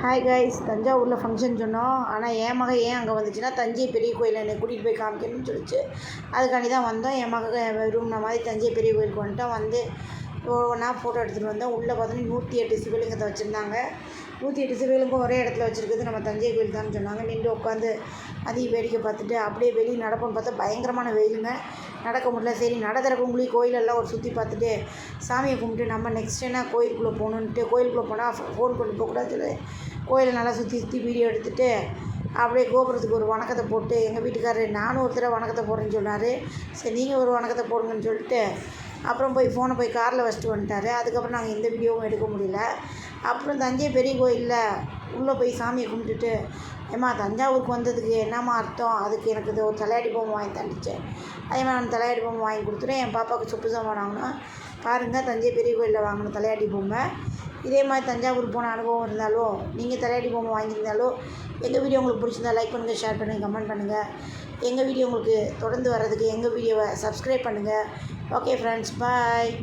Hi guys, தஞ்சாவூரில் function சொன்னோம். ஆனால் என் மகன் ஏன் அங்கே வந்துச்சுன்னா, தஞ்சை பெரிய கோயில் என்னை கூட்டிகிட்டு போய் காமிக்கணும்னு சொல்லிச்சு. அதுக்காண்டி தான் வந்தோம். என் மகன் விரும்பின மாதிரி தஞ்சை பெரிய கோயிலுக்கு வந்துட்டோம். வந்து ஒவ்வொன்றா ஃபோட்டோ எடுத்துகிட்டு வந்தோம். உள்ளே பார்த்தோன்னா 108 சிவலிங்கத்தை வச்சுருந்தாங்க. 108 சிவலிங்கம் ஒரே இடத்துல வச்சுருக்குது. நம்ம தஞ்சை கோயில் தான் சொன்னாங்க. நின்று உட்காந்து அதையும் வேடிக்கை பார்த்துட்டு அப்படியே வெளியே நடப்போம்னு பார்த்தா பயங்கரமான வெயிலுங்க. நடக்க முடியல. சரி, நட திறக்கவங்களையும் கோயிலெல்லாம் ஒரு சுற்றி பார்த்துட்டு சாமியை கும்பிட்டு நம்ம நெக்ஸ்ட் என்ன கோயிலுக்குள்ளே போகணுன்ட்டு, கோயிலுக்குள்ளே போனால் ஃபோன் கொண்டு போகக்கூடாது சொல்லி கோயிலை நல்லா சுற்றி சுற்றி வீடியோ எடுத்துகிட்டு அப்படியே கோபுரத்துக்கு ஒரு வணக்கத்தை போட்டு, எங்கள் வீட்டுக்காரர் நானும் ஒருத்தர் வணக்கத்தை போடுறேன்னு சொன்னார். சரி, நீங்கள் ஒரு வணக்கத்தை போடுங்கன்னு சொல்லிட்டு அப்புறம் ஃபோனை போய் காரில் வச்சுட்டு வந்துட்டார். அதுக்கப்புறம் நாங்கள் எந்த வீடியோவும் எடுக்க முடியல. அப்புறம் தஞ்சை பெரிய கோயிலில் உள்ளே போய் சாமியை கும்பிட்டுட்டு, ஏம்மா தஞ்சாவூருக்கு வந்ததுக்கு என்னம்மா அர்த்தம், அதுக்கு எனக்கு இது ஒரு தலையாடி பொம்மை வாங்கி தந்துச்சேன். அதே மாதிரி நான் தலையாடி பொம்மை வாங்கி கொடுத்துட்டேன். என் பாப்பாவுக்கு சொப்பு சாமான் வாங்கினோம். பாருங்கள், தஞ்சை பெரிய கோயிலில் வாங்கின தலையாடி பொம்மை. இதே மாதிரி தஞ்சாவூர் போன அனுபவம் இருந்தாலும், நீங்கள் தலையாடி பொம்மை வாங்கியிருந்தாலும், எங்கள் வீடியோ உங்களுக்கு பிடிச்சிருந்தா லைக் பண்ணுங்கள், ஷேர் பண்ணுங்கள், கமெண்ட் பண்ணுங்கள். எங்கள் வீடியோ உங்களுக்கு தொடர்ந்து வர்றதுக்கு எங்கள் வீடியோவை சப்ஸ்கிரைப் பண்ணுங்கள். ஓகே ஃப்ரெண்ட்ஸ், பாய்.